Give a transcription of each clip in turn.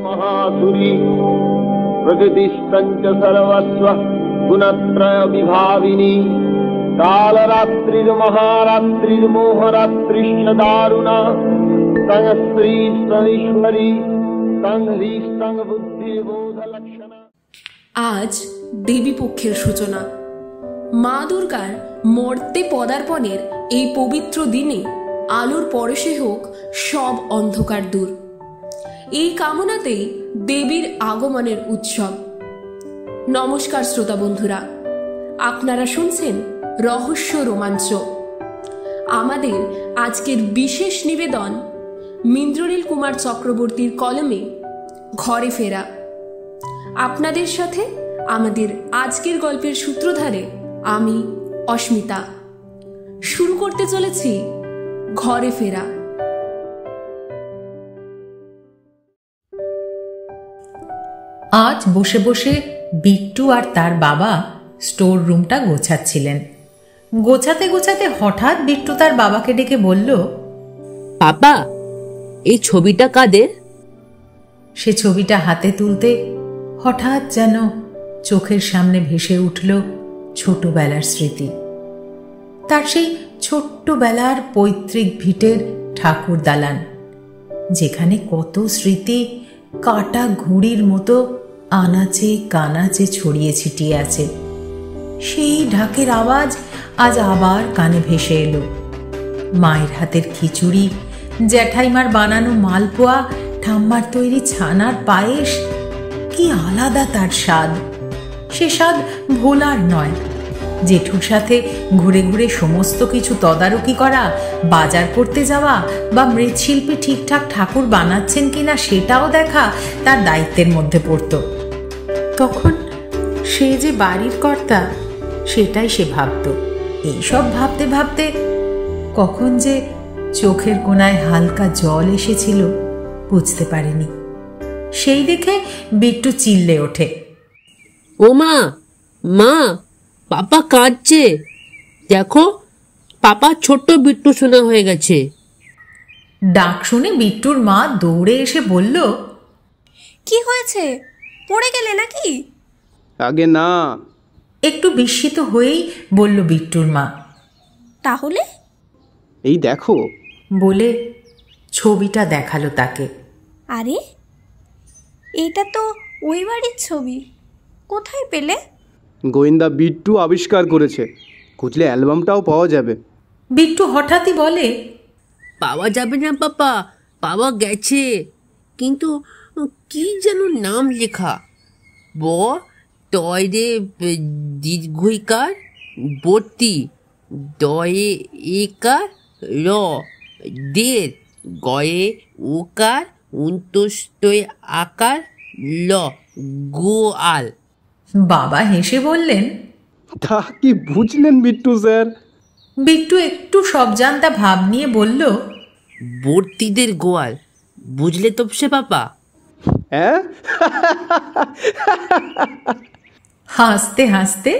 महासुरी प्रकृतिस्तंच सर्वस्व गुणत्रय विभाविनी कालरात्रिर्महारात्रिर्मोहरात्रिश्च दारुणा तंग स्त्री स्तवीश्वरी तंग ह्रीः तंग बुद्धिर्बोध लक्षणा। আজ দেবী পক্ষের সূচনা। মা দুর্গার মর্তে পদার্পণের এই পবিত্র দিনে আলোর পরশে হোক সব অন্ধকার দূর, এই কামনাতেই দেবীর আগমনের উৎসব। নমস্কার শ্রোতা বন্ধুরা, আপনারা শুনছেন রহস্য রোমাঞ্চ। আমাদের আজকের বিশেষ নিবেদন মিন্দ্রনীল কুমার চক্রবর্তীর কলমে ঘরে ফেরা। আপনাদের সাথে আমাদের আজকের গল্পের সূত্রধারে আমি অস্মিতা। শুরু করতে চলেছি ঘরে ফেরা। আজ বসে বসে বিট্টু আর তার বাবা স্টোর রুমটা গোছাচ্ছিলেন। গোছাতে গোছাতে হঠাৎ বিট্টু তার বাবাকে ডেকে বলল, পাপা, এই ছবিটা কাদের? সে ছবিটা হাতে তুলতে হঠাৎ যেন চোখের সামনে ভেসে উঠল ছোটবেলার স্মৃতি। তার সেই ছোট্টবেলার পৈতৃক ভিটের ঠাকুর দালান, যেখানে কত স্মৃতি কাটা ঘুড়ির মতো আনাচে কানাচে ছড়িয়ে ছিটিয়ে আছে। সেই ঢাকের আওয়াজ আজ আবার কানে ভেসে এলো। মায়ের হাতের খিচুড়ি, জ্যাঠাইমার বানানো মালপোয়া, ঠাম্মার তৈরি ছানার পায়েস, কি আলাদা তার স্বাদ। সে স্বাদ ভোলার নয়। জেঠুর সাথে ঘুরে ঘুরে সমস্ত কিছু তদারকি করা, বাজার করতে যাওয়া বা মৃৎশিল্পী ঠিকঠাক ঠাকুর বানাচ্ছেন কিনা সেটাও দেখা তার দায়িত্বের মধ্যে পড়ত। তখন সে যে বাড়ির কর্তা সেটাই সে ভাবত। এইসব ভাবতে ভাবতে কখন যে চোখের কোণায় হালকা জল এসেছিল বুঝতে পারেনি। সেই দেখে বিট্টু চিল্লে ওঠে, ও মা, মা, পাপা কাঁদছে, দেখো পাপা ছোট্ট বিট্টু সোনা হয়ে গেছে। ডাক শুনে বিট্টুর মা দৌড়ে এসে বলল, কি হয়েছে, পড়ে গেলে নাকি? আগে না। একটু বিস্মিত হয়েই বলল বিট্টুর মা। তাহলে? এই দেখো বলে ছবিটা দেখালো তাকে। আরে, এটা তো ওই বাড়ির ছবি। কোথায় পেলে? গোয়েন্দা বিট্টু আবিষ্কার করেছে, খুঁজলে অ্যালবামটাও পাওয়া যাবে। বিট্টু হঠাৎই বলে, পাওয়া যাবে না পাপা, পাওয়া গেছে, কিন্তু কি যেন নাম লেখা, ব তয়রে দীর্ঘইকার বর্তি, দয়ে একার র দের, গয়ে ওকার উন্তস্তয় আকার ল গোয়াল। বাবা হেসে বললেন, তা কি বুঝলেন বিট্টু স্যার? বিট্টু একটু সবজান্তা ভাব নিয়ে বলল, বর্তিদের গোয়াল, বুঝলে তো সে পাপা? হ্যাঁ। হাসতে হাসতে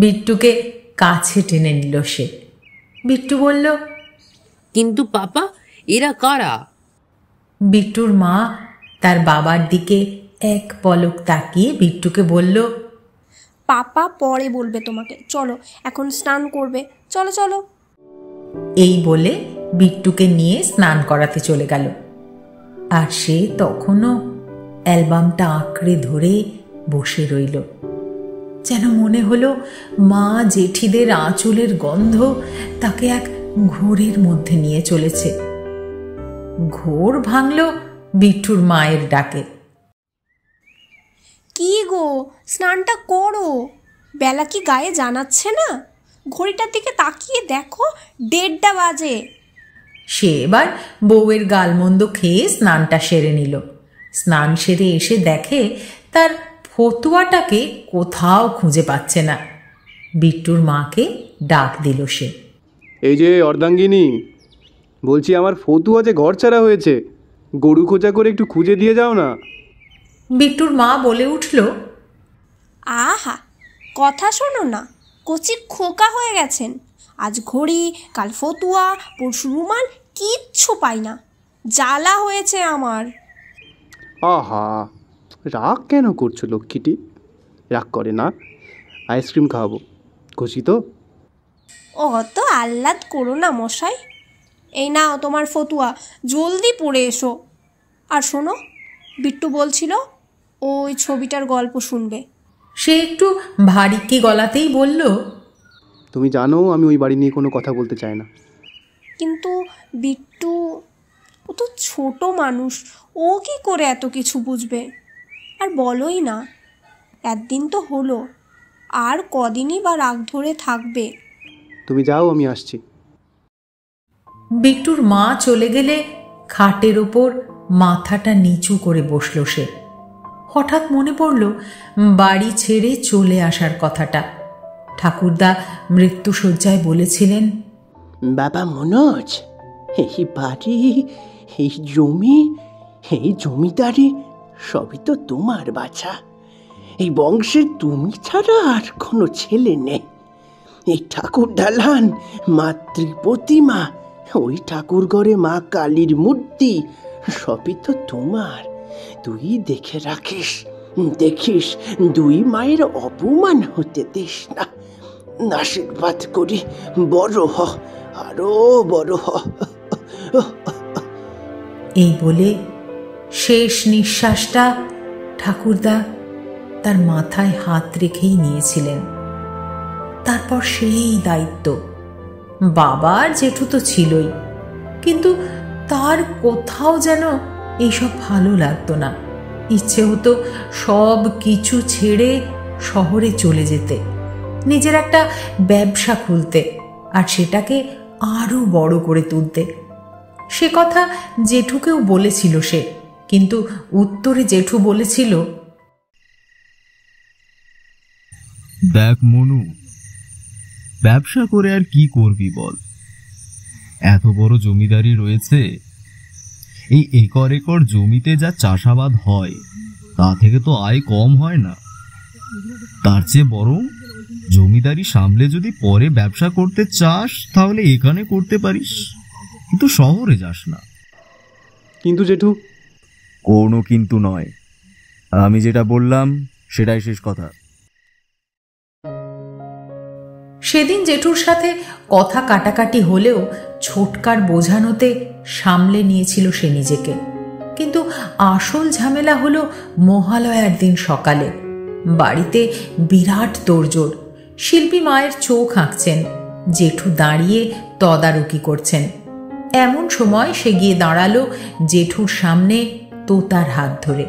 বিট্টুকে কাছে টেনে নিল সে। বিট্টু বলল, কিন্তু পাপা, এরা কারা? বিট্টুর মা তার বাবার দিকে এক পলক তাকিয়ে বিট্টুকে বলল, পাপা পরে বলবে তোমাকে, চলো এখন স্নান করবে, চলো চলো। এই বলে বিট্টুকে নিয়ে স্নান করাতে চলে গেল। আর সে তখনও অ্যালবামটা আঁকড়ে ধরে বসে রইল। যেন মনে হলো মা জেঠিদের আঁচলের গন্ধ তাকে এক ঘোরের মধ্যে নিয়ে চলেছে। ঘোর ভাঙল বিট্টুর মায়ের ডাকে। কি গো, স্নানটা করো, বেলা কি গায়ে জানাচ্ছে না? ঘড়িটার দিকে তাকিয়ে দেখো, 1:30 বাজে। সে এবার বউয়ের গালমন্দ খেয়ে স্নানটা সেরে নিল। স্নান সেরে এসে দেখে তার ফতুয়াটাকে কোথাও খুঁজে পাচ্ছে না। বিট্টুর মাকে ডাক দিল সে। এই যে অর্ধাঙ্গিনী, বলছি আমার ফতুয়া যে ঘর ছাড়া হয়েছে, গরু খোঁজা করে একটু খুঁজে দিয়ে যাও না। বিট্টুর মা বলে উঠল, আহা, কথা শোনো না, কচি খোকা হয়ে গেছেন। আজ ঘড়ি, কাল ফতুয়া, পরশু রুমাল, কিচ্ছু পাই না। জ্বালা হয়েছে আমার। আহা, রাগ কেন করছো লক্ষ্মীটি? রাগ করে না, আইসক্রিম খাওয়াবো, খুশি তো? অত আহ্লাদ করো না মশাই। এই নাও তোমার ফতুয়া, জলদি পড়ে এসো। আর শোনো, বিট্টু বলছিল ওই ছবিটার গল্প শুনবে। সে একটু ভারী গলাতেই বলল, তুমি জানো আমি ওই বাড়ি নিয়ে কোনো কথা বলতে চাই না। কিন্তু বিট্টু, ও তো ছোট মানুষ, ও কি করে এত কিছু বুঝবে? আর বলোই না, একদিন তো হলো, আর কদিনই বা রাগ ধরে থাকবে। তুমি যাও, আমি আসছি। বিট্টুর মা চলে গেলে খাটের ওপর মাথাটা নিচু করে বসল সে। হঠাৎ মনে পড়ল বাড়ি ছেড়ে চলে আসার কথাটা। ঠাকুরদা মৃত্যুশয্যায় বলেছিলেন, বাবা মনোজ, এই বাড়ি, এই জমি, এই জমিদারি সবই তো তোমার বাছা। এই বংশে তুমি ছাড়া আর কোনো ছেলে নেই। এই ঠাকুর দালান, মাতৃ প্রতিমা, ওই ঠাকুর ঘরে মা কালীর মূর্তি সবই তো তোমার। তুই দেখে রাখিস, দেখিস দুই মায়ের অপমান হতে দিস না। আশীর্বাদ করি, বড় হ, আরো বড় হ। এই বলে শেষ নিঃশ্বাসটা ঠাকুরদা তার মাথায় হাত রেখেই নিয়েছিলেন। তারপর সেই দায়িত্ব। বাবার জেঠু তো ছিলই, কিন্তু তার কোথাও যেন এইসব ভালো লাগতো না। ইচ্ছে হতো সব কিছু ছেড়ে শহরে চলে যেতে, নিজের একটা ব্যবসা খুলতে, আর সেটাকে আরো বড় করে তুলতে। সে কথা জেঠুকেও বলেছিল সে, কিন্তু উত্তরে জেঠু বলেছিল, দেখ মনু, ব্যবসা করে আর কি করবি বল? এত বড় জমিদারি রয়েছে, এই একর একর জমিতে যা চাষাবাদ হয় তা থেকে তো আয় কম হয় না। তার চেয়ে বরং জমিদারি সামলে যদি পরে ব্যবসা করতে চাস তাহলে এখানে করতে পারিস, কিন্তু শহরে যাস না। কিন্তু জেঠু। কোনো কিন্তু নয়, আমি যেটা বললাম সেটাই শেষ কথা। সেদিন জেঠুর সাথে কথা কাটাকাটি হলেও ছোটকার বোঝানোতে সামলে নিয়েছিল সে নিজেকে। কিন্তু আসল ঝামেলা হলো মহালয়ার দিন সকালে। বাড়িতে বিরাট তোড়জোড়। শিল্পী মায়ের চোখ আঁকছেন, জেঠু দাঁড়িয়ে তদারকি করছেন। এমন সময় সে গিয়ে দাঁড়ালো জেঠুর সামনে তোতার হাত ধরে।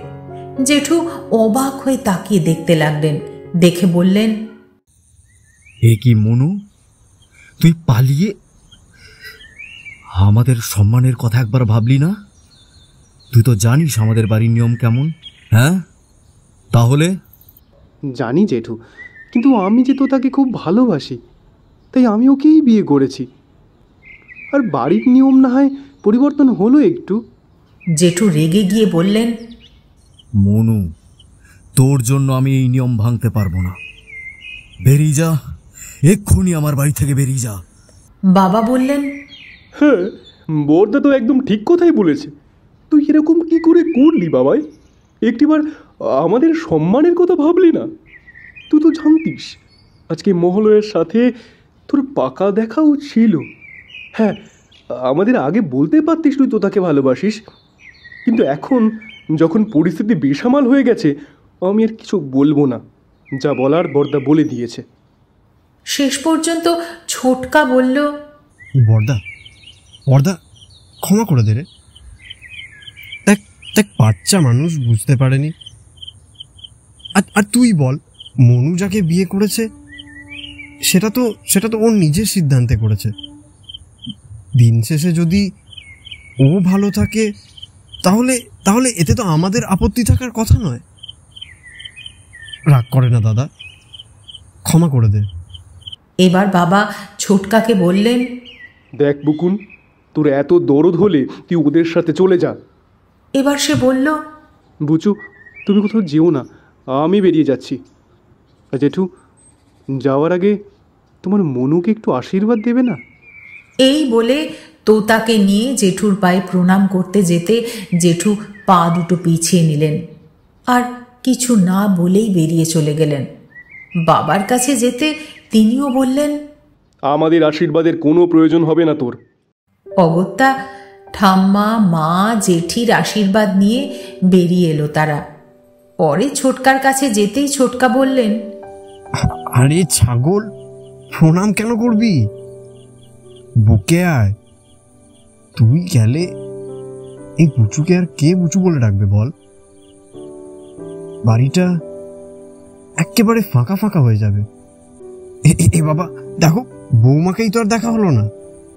জেঠু অবাক হয়ে তাকিয়ে দেখতে লাগলেন, দেখে বললেন, এ কি মনু, তুই পালিয়ে আমাদের সম্মানের কথা একবার ভাবলি না? তুই তো জানিস আমাদের বাড়ির নিয়ম কেমন। হ্যাঁ, তাহলে? জানি জেঠু, কিন্তু আমি যে তোতাকে খুব ভালোবাসি, তাই আমি ওকেই বিয়ে করেছি। আর বাড়ির নিয়ম না হয় পরিবর্তন হলো একটু। জেঠু রেগে গিয়ে বললেন, মনু, তোর জন্য আমি এই নিয়ম ভাঙতে পারবো না। বেরিয়ে যা, এক্ষুনি আমার বাড়ি থেকে বেরিয়ে যা। বাবা বললেন, হ্যাঁ, বড়দা তো একদম ঠিক কথাই বলেছে। তুই এরকম কি করে করলি বাবাই? একটিবার আমাদের সম্মানের কথা ভাবলি না? তুই তো জানতিস আজকে মহলয়ের সাথে তোর পাকা দেখাও ছিল। হ্যাঁ, আমাদের আগে বলতে পারতিস তুই তো তাকে ভালোবাসিস, কিন্তু এখন যখন পরিস্থিতি বেসামাল হয়ে গেছে আমি আর কিছু বলবো না। যা বলার বড়দা বলে দিয়েছে। শেষ পর্যন্ত ছোটকা বলল, বড়দা, বড়দা ক্ষমা করে দে রে। দেখ দেখ, বাচ্চা মানুষ বুঝতে পারেনি। আর তুই বল, মনু যাকে বিয়ে করেছে সেটা তো ওর নিজের সিদ্ধান্তে করেছে। দিন শেষে যদি ও ভালো থাকে তাহলে এতে তো আমাদের আপত্তি থাকার কথা নয়। রাগ করে না দাদা, ক্ষমা করে দে। এবার বাবা ছোটকাকে বললেন, দেখ বুকুন, তোর এত দরদ হলে তুই ওদের সাথে চলে যা। এবার সে বলল, বুচু, তুমি কোথাও যেও না, আমি বেরিয়ে যাচ্ছি। আর জেঠু, যাওয়ার আগে তোমার মনুকে একটু আশীর্বাদ দেবে না? এই বলে তোতাকে নিয়ে জেঠুর পায়ে প্রণাম করতে যেতে জেঠু পা দুটো পিছিয়ে নিলেন। আর কিছু না বলেই বেরিয়ে চলে গেলেন। বাবার কাছে যেতে তিনিও বললেন, আমাদের আশীর্বাদের কোনো প্রয়োজন হবে না তোর। অগত্যা ঠাম্মা, মা, জেঠির আশীর্বাদ নিয়ে বেরিয়ে এলো তারা। পরে ছোটকার কাছে যেতেই ছোটকা বললেন, আরে ছাগল, প্রণাম কেন করবি? বুকে আয়। তুই গেলে এই বুচুকে আর কে বুচু বলে ডাকবে বল? বাড়িটা একেবারে ফাঁকা ফাঁকা হয়ে যাবে। এ বাবা, দেখো বৌমাকেই তো আর দেখা হলো না।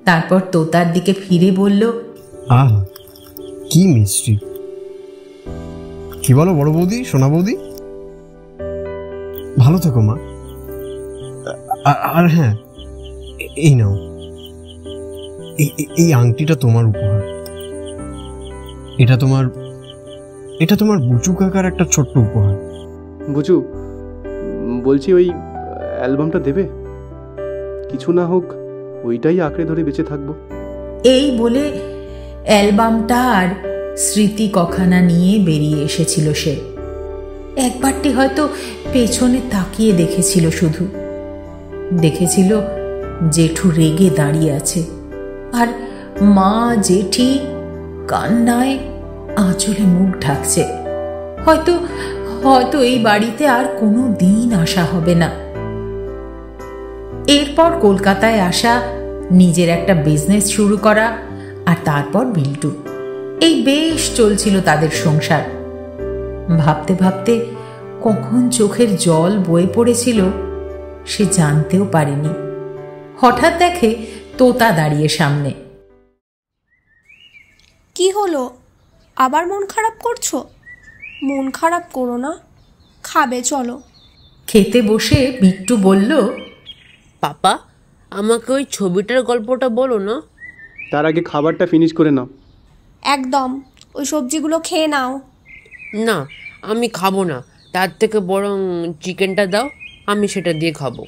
তারপর তোতার দিকে ফিরে বলল, আহা কি মিষ্টি। কি বলো বড় বৌদি, সোনা বৌদি? ভালো থেকো মা। আর হ্যাঁ, এই নাও, এই আংটিটা তোমার উপহার। এটা তোমার বুচু কাকার একটা ছোট্ট উপহার। বুঝু, বলছি ওই অ্যালবামটা দেবে? কিছু না হোক ওইটাই আঁকড়ে ধরে বেঁচে থাকবো। এই বলে অ্যালবামটা আর স্মৃতি কখানা নিয়ে বেরিয়ে এসেছিল সে। একবারটি হয়তো পেছনে তাকিয়ে দেখেছিল, শুধু দেখেছিল জেঠু রেগে দাঁড়িয়ে আছে, আর মা জেঠি কান্নায় আঁচলে মুখ ঢাকছে। হয়তো হয়তো এই বাড়িতে আর কোনো দিন আসা হবে না। এরপর কলকাতায় আসা, নিজের একটা বিজনেস শুরু করা, আর তারপর বিল্টু। এই বেশ চলছিল তাদের সংসার। ভাবতে ভাবতে কখন চোখের জল বয়ে পড়েছিল সে জানতেও পারেনি। হঠাৎ দেখে তোতা দাঁড়িয়ে সামনে। কি হলো, আবার মন খারাপ করছো? মন খারাপ করো না, খাবে চলো। খেতে বসে বিট্টু বলল, পাপা, আমাকে ওই ছবিটার গল্পটা বলো না। তার আগে খাবারটা ফিনিশ করে নাও। একদম, ওই সবজিগুলো খেয়ে নাও। না, আমি খাবো না, তার থেকে বরং চিকেনটা দাও, আমি সেটা দিয়ে খাবো।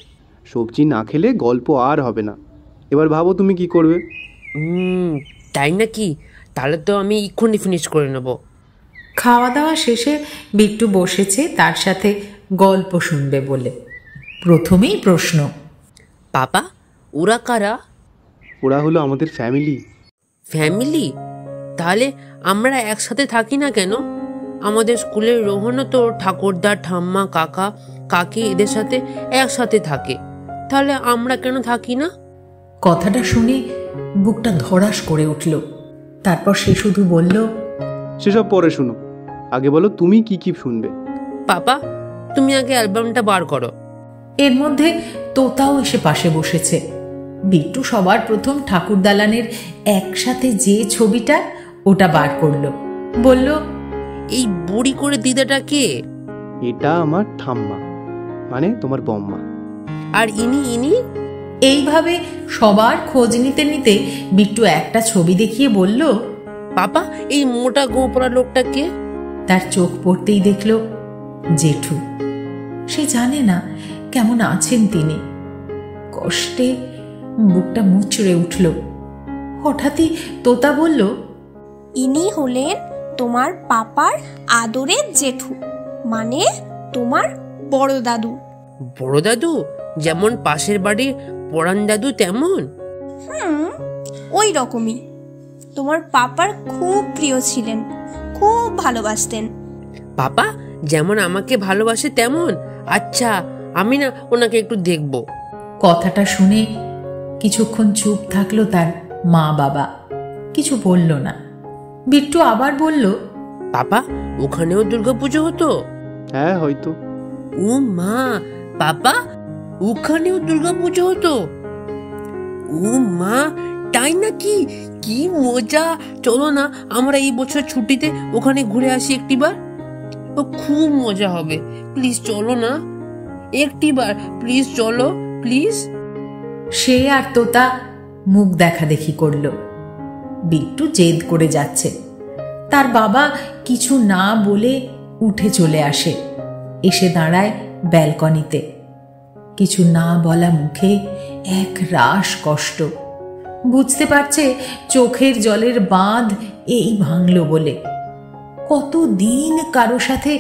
সবজি না খেলে গল্প আর হবে না। এবার ভাবো তুমি কি করবে। তাই নাকি? তাহলে তো আমি এক্ষুনি ফিনিশ করে নেব। খাওয়া দাওয়া শেষে বিট্টু বসেছে তার সাথে গল্প শুনবে বলে। প্রথমেই প্রশ্ন, পাপা, ওরা কারা? ওরা হলো আমাদের ফ্যামিলি। ফ্যামিলি? তাহলে আমরা একসাথে থাকি না কেন? আমাদের স্কুলের রোহনও তো ঠাকুরদা, ঠাম্মা, কাকা, কাকি এদের সাথে একসাথে থাকে। তাহলে আমরা কেন থাকি না? কথাটা শুনে বুকটা ধড়াস করে উঠল। তারপর সে শুধু বলল, সেসব পরে শুনো, আগে বলো তুমি কি কি শুনবে। পাপা, তুমি আগে অ্যালবামটা বার করো। এর মধ্যে তোতাও এসে পাশে বসেছে। বিট্টু সবার প্রথম ঠাকুর দালানের একসাথে যে ছবিটা, ওটা বার করলো। বলল, এই বুড়ি করে দিদাটা কে? এটা আমার ঠাম্মা, মানে তোমার বম্মা। আর ইনি? এইভাবে সবার খোঁজ নিতে নিতে বিট্টু একটা ছবি দেখিয়ে বলল, পাপা, এই মোটা গোপরা লোকটা কে? তার চোখ পড়তেই দেখল জেঠু। সে জানে না কেমন আছেন তিনি। কষ্টে বুকটা মুচড়ে উঠল। হঠাৎই তোতা বলল, ইনি হলেন তোমার পাপার আদরের জেঠু, মানে তোমার বড় দাদু। বড় দাদু? যেমন পাশের বাড়ির পরাণ দাদু তেমন? ওই রকমই। তোমার পাপার খুব প্রিয় ছিলেন, খুব ভালোবাসতেন। পাপা যেমন আমাকে ভালোবাসে তেমন? আচ্ছা, আমি না ওনাকে একটু দেখব। কথাটা শুনে কিছুক্ষণ চুপ থাকলো তার মা বাবা, কিছু বলল না। বিট্টু আবার বলল, পাপা, ওখানেও দুর্গাপুজো হতো? হ্যাঁ হয়তো। ও মা, পাপা ওখানেও দুর্গাপুজো হতো? ও মা, তাই নাকি? কি মজা! চলো না আমরা এই বছর ছুটিতে ওখানে ঘুরে আসি একটিবার। ও খুব মজা হবে, প্লিজ চলো না একটিবার, প্লিজ চলো প্লিজ। সে আর তোতা মুখ দেখা দেখি করল। বিট্টু জেদ করে যাচ্ছে। তার বাবা কিছু না বলে উঠে চলে আসে, এসে দাঁড়ায় ব্যালকনিতে। কিছু না বলা মুখে এক রাশ কষ্ট। বুঝতে পারছে চোখের জলের বাঁধ এই ভাঙল বলে। কতদিন কারো সাথে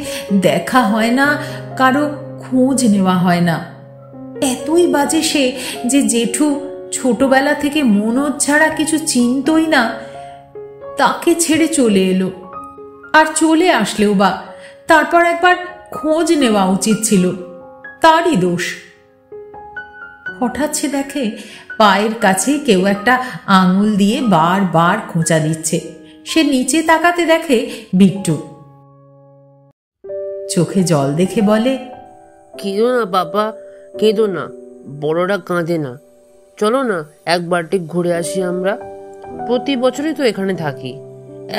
দেখা হয় না, কারো খোঁজ নেওয়া হয় না। এতই বাজে সে যে জেঠু ছোটবেলা থেকে মনোজ ছাড়া কিছু চিনতই না, তাকে ছেড়ে চলে এলো। আর চলে আসলেও বা তারপর একবার খোঁজ নেওয়া উচিত ছিল, তারই দোষ। হঠাৎ সে দেখে পায়ের কাছে কেউ একটা আঙুল দিয়ে বারবার খোঁচা দিচ্ছে। সে নিচে তাকাতে দেখে বিট্টু। চোখে জল দেখে বলে, কেঁদো না বাবা, কেঁদো না, বড়রা কাঁদে না। চলো না একবারটি ঘুরে আসি আমরা। প্রতি বছরই তো এখানে থাকি,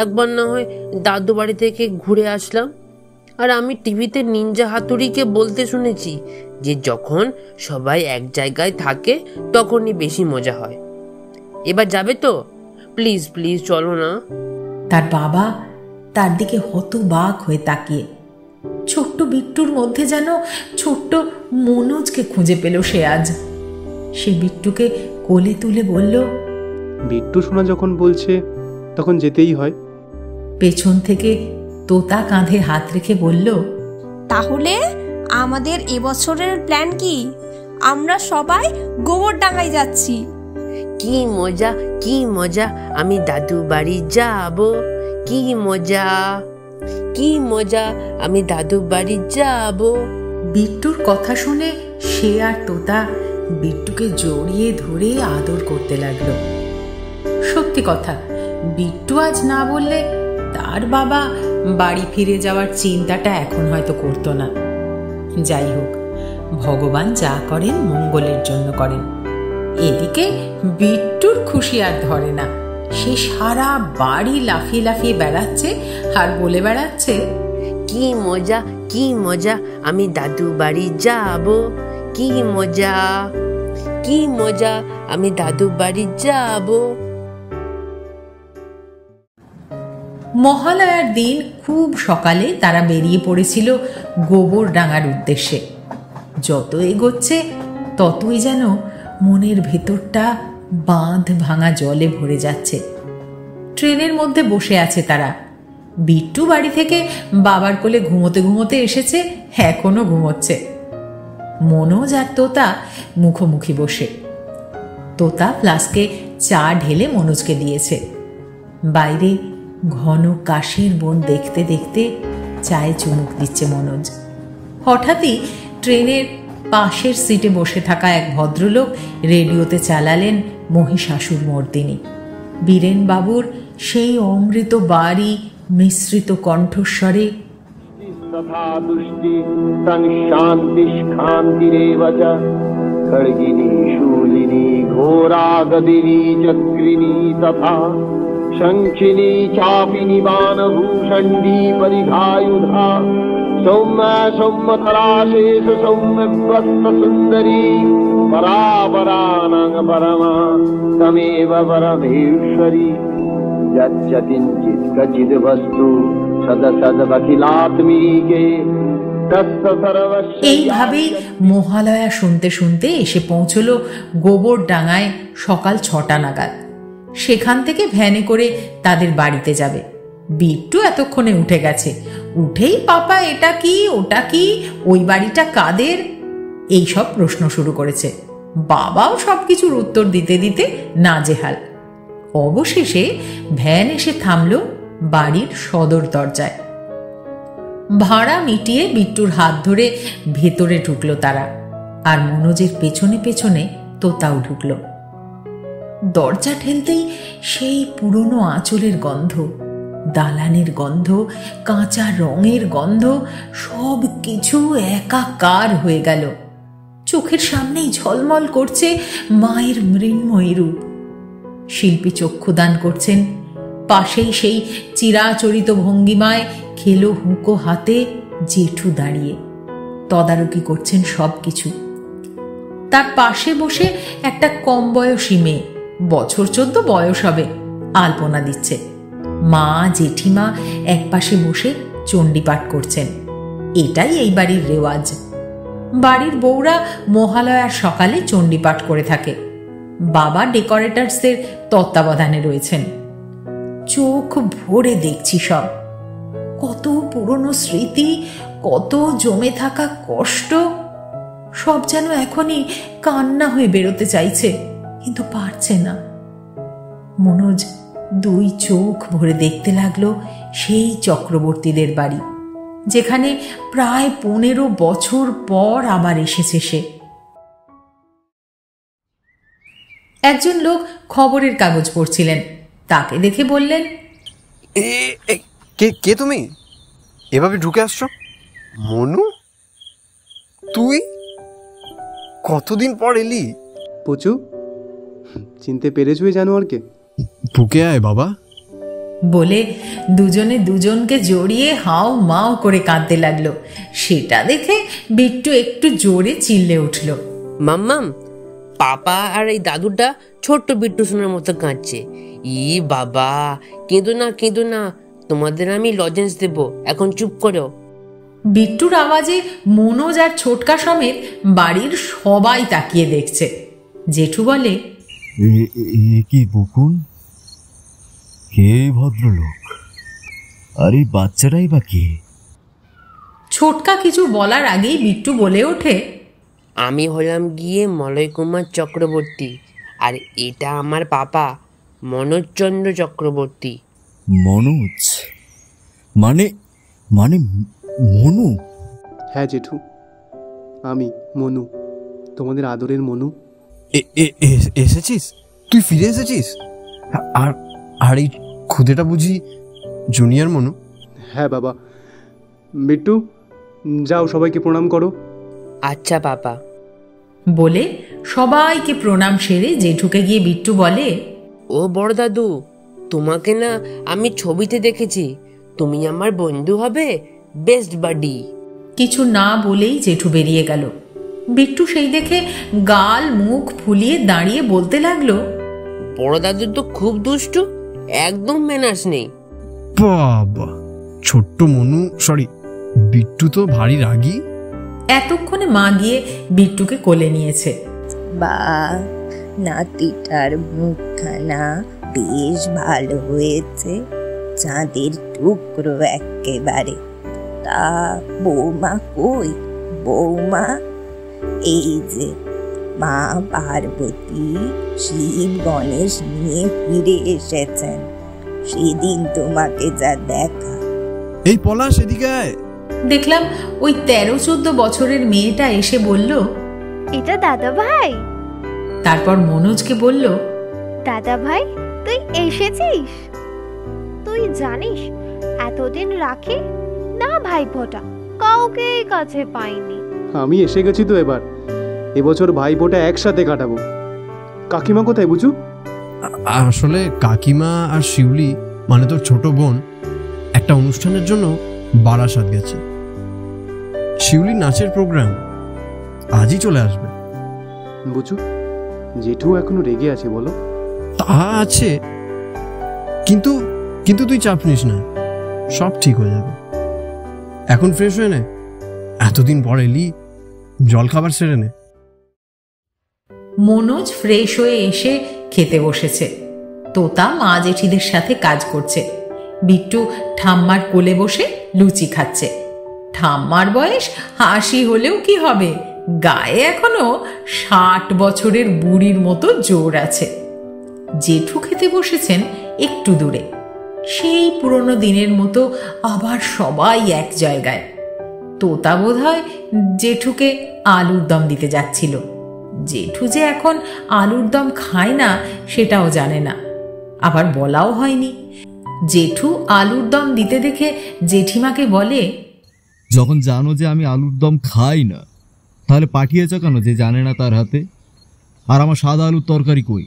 একবার না হয় দাদু বাড়ি থেকে ঘুরে আসলাম। আর আমি টিভিতে নিনজা হাতুড়িকে বলতে শুনেছি যে যখন সবাই এক জায়গায় থাকে তখনই বেশি মজা হয়। এবার যাবে তো? প্লিজ প্লিজ চলো না। তার বাবা তার দিকে হতবাক হয়ে তাকিয়ে। ছোট্ট বিট্টুর মধ্যে যেন ছোট্ট মনোজকে খুঁজে পেল সে আজ। সে বিট্টুকে কোলে তুলে বলল, বিট্টু শোনা যখন বলছে তখন যেতেই হয়। পেছন থেকে তোতা কাঁধে হাত রেখে বলল, তাহলে আমাদের এবছরের প্ল্যান কি? আমরা সবাই গোবরডাঙ্গায় যাচ্ছি। কি মজা, কি মজা, আমি দাদু বাড়ি যাব। কি মজা, কি মজা, আমি দাদু বাড়ি যাব। বিট্টুর কথা শুনে সে আর তোতা বিট্টুকে জড়িয়ে ধরে আদর করতে লাগলো। সত্যি কথা, বিট্টু আজ না বললে তার বাবা বাড়ি ফিরে যাওয়ার চিন্তাটা এখন হয়তো করতো না। যাই হোক, ভগবান যা করেন মঙ্গলের জন্য করেন। এদিকে বিট্টুর খুশি আর ধরে না। সে সারা বাড়ি লাফিয়ে লাফিয়ে বেড়াচ্ছে আর বলে বেড়াচ্ছে, কি মজা, কি মজা, আমি দাদু বাড়ি যাব। কি মজা, কি মজা, আমি দাদু বাড়ি যাব। মহালয়ার দিন খুব সকালে তারা বেরিয়ে পড়েছিল গোবরডাঙ্গার উদ্দেশ্যে। যত এগোচ্ছে ততই যেন মনের ভেতরটা বাঁধ ভাঙা জলে ভরে যাচ্ছে। ট্রেনের মধ্যে বসে আছে তারা। বিট্টু বাড়ি থেকে বাবার কোলে ঘুমোতে ঘুমোতে এসেছে, এখনো ঘুমোচ্ছে। মনোজ আর তোতা মুখোমুখি বসে। তোতা ফ্লাস্কে চা ঢেলে মনোজকে দিয়েছে। বাইরে ঘন কাশির বন দেখতে দেখতে চায়ে চুমুক দিচ্ছে মনোজ। হঠাৎই ট্রেনের পাশের সিটে বসে থাকা এক ভদ্রলোক রেডিওতে চালালেন মহিষাসুর মর্দিনী। বীরেন বাবুর সেই অমৃত বাড়ি মিশ্রিত কণ্ঠস্বরে তথা দুষ্টি সংশান্তি শান্তিরেব চ খড়গিনী শূলিনী ঘোরা গদিনী চক্রিনী তথা শঙ্খিনী চাপিনী বাণভূষণ্ডী পরিঘায়ুধা সৌম্য সৌম্যতরাশেষ সৌম্যবস্ত সুন্দরী পরাপরানাং পরমা তমেব পরমেশ্বরী যচ্চকিঞ্চিৎ কচিদ বস্তু সদসদবখিলাত্মীকে। এইভাবেই মহালয়া শুনতে শুনতে এসে পৌঁছল গোবরডাঙ্গায় সকাল 6টা নাগাদ। সেখান থেকে ভ্যানে করে তাদের বাড়িতে যাবে। বিট্টু এতক্ষণে উঠে গেছে। উঠেই পাপা এটা কি, ওটা কি, ওই বাড়িটা কাদের, এইসব প্রশ্ন শুরু করেছে। বাবাও সবকিছুর উত্তর দিতে দিতে নাজেহাল। অবশেষে ভ্যান এসে থামল বাড়ির সদর দরজায়। ভাড়া মিটিয়ে বিট্টুর হাত ধরে ভেতরে ঢুকলো তারা, আর মনোজের পেছনে পেছনে তোতাও ঢুকলো। দরজা ঠেলতেই সেই পুরনো আঁচলের গন্ধ, দালানের গন্ধ, কাঁচা রঙের গন্ধ, সব কিছু একাকার হয়ে গেল। চোখের সামনেই ঝলমল করছে মায়ের মৃন্ময়ী রূপ। শিল্পী চক্ষুদান করছেন। পাশেই সেই চিরাচরিত ভঙ্গিমায় খেলো হুঁকো হাতে জেঠু দাঁড়িয়ে তদারকি করছেন সবকিছু। তার পাশে বসে একটা কম বয়সী মেয়ে, বছর 14 বয়স হবে, আলপনা দিচ্ছে। মা জেঠিমা এক পাশে বসে চণ্ডীপাঠ করছেন। এটাই এই বাড়ির রেওয়াজ। বাড়ির বউরা মহালয়ার সকালে চণ্ডীপাঠ করে থাকে। বাবা ডেকোরেটার্সদের তত্ত্বাবধানে রয়েছেন। চোখ ভরে দেখছি সব। কত পুরনো স্মৃতি, কত জমে থাকা কষ্ট, সব যেন এখনই কান্না হয়ে বেরোতে চাইছে, কিন্তু পারছে না। মনোজ 2 চোখ ভরে দেখতে লাগলো সেই চক্রবর্তীদের বাড়ি, যেখানে প্রায় 15 বছর পর আবার এসেছে সে। একজন লোক খবরের কাগজ পড়ছিলেন, তাকে দেখে বললেন, কে তুমি এভাবে ঢুকে আসছো? মনু, তুই কতদিন পর এলি? পুচু, চিনতে পেরেছো এই জানোয়ারকে? বুকে আয় বাবা বলে দুজনে দুজনকে জড়িয়ে হাও মাও করে কাঁদতে লাগলো। সেটা দেখে বিট্টু একটু জোরে চিল্লে উঠল। মাম্মাম, পাপা আর এই দাদুটা ছোট্ট বিট্টু সোনার মতো কাঁদছে। ই বাবা, কেঁদো না, তোমাদের আমি লজেন্স দেব, এখন চুপ করো। বিট্টুর আওয়াজে মনোজ আর ছোটকা সমেত বাড়ির সবাই তাকিয়ে দেখছে। জেঠু বলে, কি বকুন, কে ভদ্রলোক? আর এই বাচ্চাটাই বা কে? ছোটকা কিছু বলার আগেই বিট্টু বলে ওঠে, আমি হলাম গিয়ে মলয় কুমার চক্রবর্তী, আর এটা আমার পাপা মনোজচন্দ্র চক্রবর্তী। মনোজ মানে মনু? হ্যাঁ জেঠু, আমি মনু, তোমাদের আদরের মনু। এসেছিস? তুই ফিরে এসেছিস? আর এই খুদেটা বুঝি জুনিয়র মনু? হ্যাঁ বাবা। বিট্টু, যাও সবাইকে প্রণাম করো। আচ্ছা পাপা। বলে সবাইকে প্রণাম সেরে জেঠুকে গিয়ে বিট্টু বলে, ও বড় দাদু, তোমাকে না আমি ছবিতে দেখেছি, তুমি আমার বন্ধু হবে, বেস্ট বাডি। কিছু না বলেই জেঠু বেরিয়ে গেল। বিট্টু সেই দেখে গাল মুখ ফুলিয়ে দাঁড়িয়ে বলতে লাগলো, বড় দাদু তো খুব দুষ্টু, একদম ম্যানার্স নেই। বাবা, ছোট্ট মনু, সরি বিট্টু তো ভারী রাগী। এতক্ষণে মা গিয়ে বিট্টুকে কোলে নিয়েছে। বা, নাতিটার মুখখানা বেশ ভালো হয়েছে, চাঁদের টুকরো একেবারে। তা বৌমা কই? বৌমা এই যে, মা পার্বতী শিব গণেশ নিয়ে ফিরে এসেছেন, সেদিন তোমাকে যা দেখা। এই পলা, সেদিকে আয়। দেখলাম ওই 13-14 বছরের মেয়েটা এসে বলল, এটা দাদা ভাই। তারপর মনোজকে বলল, দাদা ভাই তুই এসেছিস? তুই জানিস এতদিন রাখি না ভাইফোঁটা কাউকে কাছে পাইনি। আমি এসে গেছি তো এবার, এবছর ভাইফোঁটা একসাথে কাটাবো। কাকিমা কোথায় বুঝু? আসলে কাকিমা আর শিউলি মানে তোর ছোট বোন একটা অনুষ্ঠানের জন্য বারাসাত গেছে। শিউলি নাচের প্রোগ্রাম, আজই চলে আসবে। বুঝু, জেঠু এখনো রেগে আছে বলো? তা আছে, কিন্তু তুই চাপ নিস না, সব ঠিক হয়ে যাবে। এখন ফ্রেশ হয়ে নে, এতদিন পর এলি, জল খাবার সেরে নে। মনোজ ফ্রেশ হয়ে এসে খেতে বসেছে। তোতা মা জেঠিদের সাথে কাজ করছে। বিট্টু ঠাম্মার কোলে বসে লুচি খাচ্ছে। ঠাম্মার বয়স 80 হলেও কি হবে, গায়ে এখনো 60 বছরের বুড়ির মতো জোর আছে। জেঠু খেতে বসেছেন একটু দূরে, সেই পুরনো দিনের মতো আবার সবাই এক জায়গায়। তোতা বোধহয় জেঠুকে আলুর দম দিতে যাচ্ছিল। জেঠু যে এখন আলুর দম খায় না সেটাও জানে না, আবার বলাও হয়নি। জেঠু আলুর দম দিতে দেখে জেঠিমাকে বলে, যখন জানো যে আমি আলুর দম খাই না, তাহলে পাঠিয়েছ কেন যে জানে না তার হাতে? আর আমার সাদা আলুর তরকারি কই?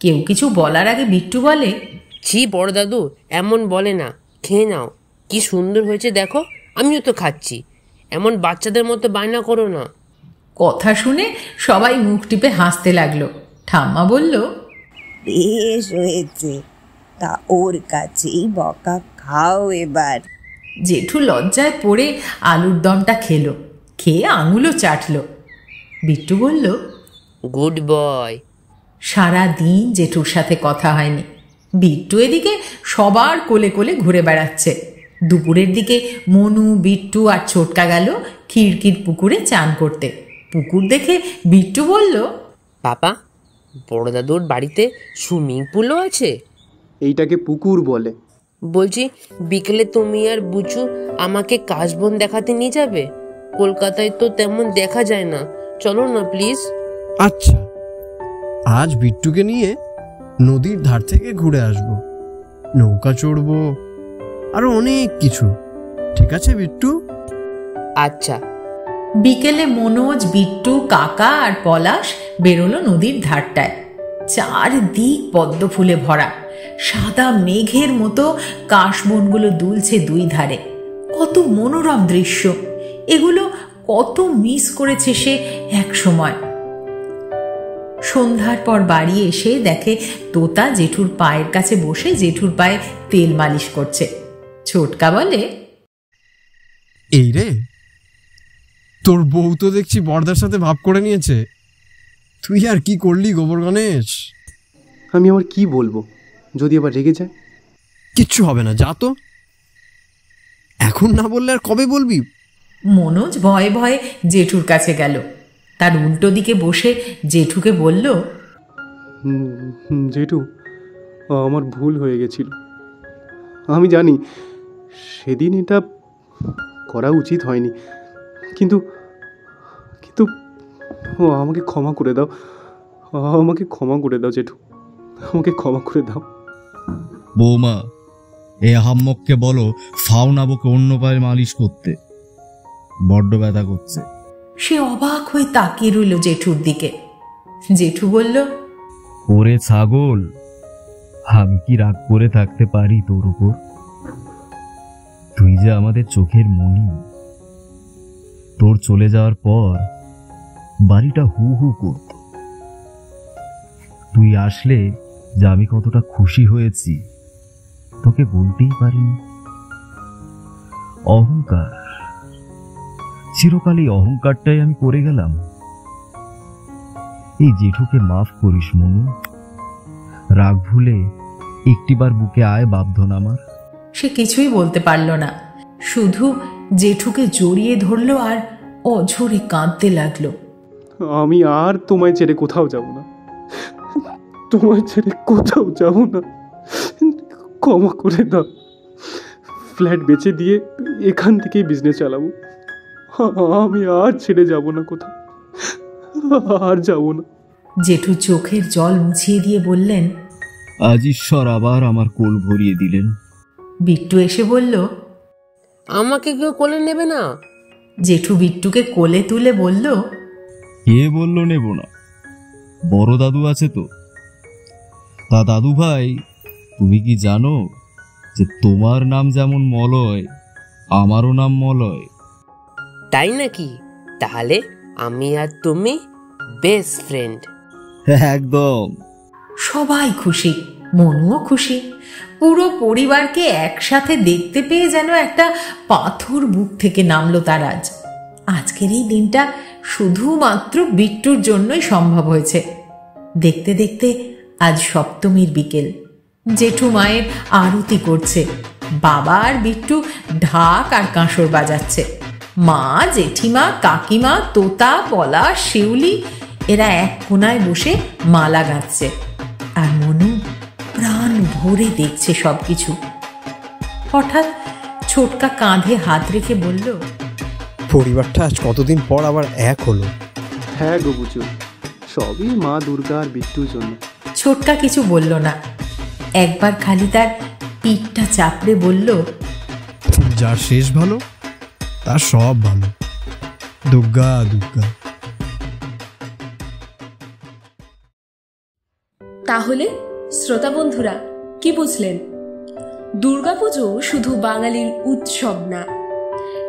কেউ কিছু বলার আগে বিট্টু বলে, ছি বড় দাদু, এমন বলে না, খেয়ে নাও, কি সুন্দর হয়েছে দেখো, আমিও তো খাচ্ছি, এমন বাচ্চাদের মতো বায়না করো না। কথা শুনে সবাই মুখ টিপে হাসতে লাগলো। ঠাম্মা বলল, বেশ হয়েছে, তা ওর কাছেই বকা খাও এবার। জেঠু লজ্জায় পড়ে আলুর দমটা খেলো, খেয়ে আঙুলও চাটলো। বিট্টু বলল, গুড বয়। সারা দিন জেঠুর সাথে কথা হয়নি। বিট্টু এদিকে সবার কোলে কোলে ঘুরে বেড়াচ্ছে। দুপুরের দিকে মনু, বিট্টু আর ছোটকা গেল খিড়কির পুকুরে চান করতে। পুকুর দেখে বিট্টু বলল, বাবা, বড় দাদুর বাড়িতে সুইমিং পুলও আছে? এইটাকে পুকুর বলে। বলছি, বিকেলে তুমি আর বুচু আমাকে কাশবন দেখাতে নিয়ে যাবে? কলকাতায় তো তেমন দেখা যায় না, চলো না প্লিজ। আচ্ছা, আজ বিট্টুকে নিয়ে নদীর ধার থেকে ঘুরে আসবো, নৌকা চড়বো, আরো অনেক কিছু। ঠিক আছে বিট্টু? আচ্ছা। বিকেলে মনোজ, বিট্টু, কাকা আর পলাশ বেরোলো নদীর ধারটায়। চারদিক পদ্ম ফুলে ভরা, সাদা মেঘের মতো কাশবনগুলো দুলছে দুই ধারে। কত মনোরম দৃশ্য! এগুলো কত মিস করেছে সে এক সময়। সন্ধ্যার পর বাড়ি এসে দেখে তোতা জেঠুর পায়ের কাছে বসে জেঠুর পায়ে তেল মালিশ করছে। ছোটকা বলে, এই রে, তোর বউ তো দেখছি বড়দার সাথে ভাব করে নিয়েছে। তুই আর কি করলি গোবর গণেশ? আমি আবার কি বলবো, যদি আবার রেগে যায়? কিচ্ছু হবে না, যা তো। এখন না বললে আর কবে বলবি? মনোজ ভয়ে ভয়ে জেঠুর কাছে গেল। তার উল্টো দিকে বসে জেঠুকে বলল, জেঠু, আমার ভুল হয়ে গেছিল। আমি জানি সেদিন এটা করা উচিত হয়নি, কিন্তু কিন্তু আমাকে ক্ষমা করে দাও, আমাকে ক্ষমা করে দাও জেঠু, আমাকে ক্ষমা করে দাও। বৌমা, এ হাম্মককে বলো ফাউনাবোকে অন্য পায়ে মালিশ করতে, বড্ড ব্যথা করছে। সে অবাক হয়ে তাকিয়ে রইল জেঠুর দিকে। জেঠু বলল, ওরে ছাগল, আমি কি রাগ করে থাকতে পারি তোর উপর? তুই যে আমাদের চোখের মণি। তোর চলে যাওয়ার পর বাড়িটা হু হু করত। তুই আসলে যে আমি কতটা খুশি হয়েছি তোকে বলতেই পারিনি। অহংকার, চিরকাল এই অহংকারটাই আমি করে গেলাম। এই জেঠুকে মাফ করিস মনু, রাগ ভুলে একটিবার বুকে আয় বাপধন আমার। সে কিছুই বলতে পারল না, শুধু জেঠুকে জড়িয়ে ধরল আর অঝরে কাঁদতে লাগলো। আমি আর তোমায় ছেড়ে কোথাও যাব না, তোমায় ছেড়ে কোথাও যাব না, ক্ষমা করে দাও। ফ্ল্যাট বেচে দিয়ে এখান থেকেই বিজনেস চালাবো। আমি আর ছেড়ে যাব না কোথাও, আর যাব না। জেঠু চোখের জল মুছিয়ে দিয়ে বললেন, আজ ঈশ্বর আবার আমার কোল ভরিয়ে দিলেন। বিট্টু এসে বলল, আমাকে কেউ কোলে নেবে না? জেঠু বিট্টুকে কোলে তুলে বলল, কে বললো নেব না? বড় দাদু আছে তো। তা দাদু ভাই, তুমি কি জানো যে তোমার নাম যেমন মলয়, আমারও নাম মলয়? তাই নাকি? তাহলে আমি আর তুমি বেস্ট ফ্রেন্ড। একদম। সবাই খুশি, মনুও খুশি। পুরো পরিবারকে একসাথে দেখতে পেয়ে যেন একটা পাথর বুক থেকে নামলো তার আজ। আজকের এই দিনটা শুধুমাত্র বিট্টুর জন্যই সম্ভব হয়েছে। দেখতে দেখতে আজ সপ্তমীর বিকেল। জেঠু মায়ের আরতি করছে, বাবা আর বিট্টু ঢাক আর কাঁসর বাজাচ্ছে। মা, জেঠিমা, কাকিমা, তোতা, পলাশ, শিউলি এরা এক কোনায় বসে মালা গাঁথছে, আর মনু প্রাণ ভরে দেখছে সবকিছু। হঠাৎ ছোটকা কাঁধে হাত রেখে বলল, পরিবারটা আজ কতদিন পর আবার এক হলো। হ্যাঁ গো বুঝু, সবই মা দুর্গা আর বিট্টুর জন্য। ছোটকা কিছু বলল না, একবার খালি তার পিঠটা চাপড়ে বলল, যার শেষ ভালো তার সব ভালো। দুর্গা দুর্গা। তাহলে শ্রোতা বন্ধুরা, কি বুঝলেন? দুর্গাপুজো শুধু বাঙালির উৎসব না,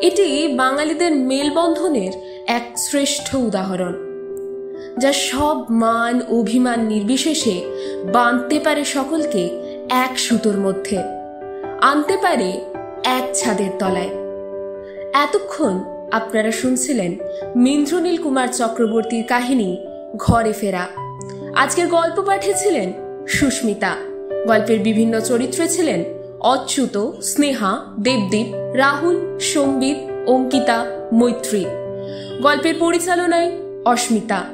এটি বাঙালিদের মেলবন্ধনের এক শ্রেষ্ঠ উদাহরণ, যা সব মান অভিমান নির্বিশেষে বাঁধতে পারে সকলকে এক সুতোর মধ্যে, আনতে পারে এক ছাদের তলায়। এতক্ষণ আপনারা শুনছিলেন মিন্দ্রনীল কুমার চক্রবর্তীর কাহিনী ঘরে ফেরা। আজকের গল্প পাঠিয়েছিলেন সুস্মিতা। গল্পের বিভিন্ন চরিত্রে ছিলেন অচ্যুত, স্নেহা, দেবদীপ, রাহুল, সম্বিত, অঙ্কিতা, মৈত্রী। গল্পের পরিচালনায় অস্মিতা,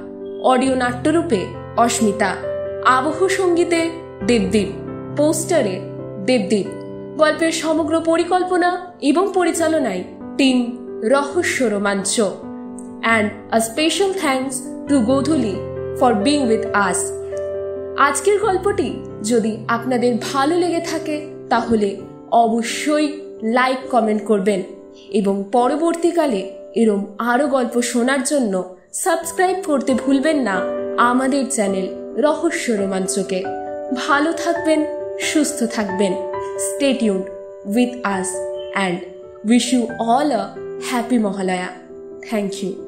অডিও নাট্যরূপে অস্মিতা, আবহ সঙ্গীতে দেবদীপ, পোস্টারে দেবদীপ। গল্পের সমগ্র পরিকল্পনা এবং পরিচালনায় টিম রহস্য রোমাঞ্চ। And a special thanks to Godhuli for being with us. আজকের গল্পটি যদি আপনাদের ভালো লেগে থাকে তাহলে অবশ্যই লাইক কমেন্ট করবেন এবং পরবর্তীকালে এরম আরও গল্প শোনার জন্য সাবস্ক্রাইব করতে ভুলবেন না আমাদের চ্যানেল রহস্য রোমাঞ্চকে। ভালো থাকবেন, সুস্থ থাকবেন। Stay tuned with us and wish you all a happy Mahalaya. Thank you.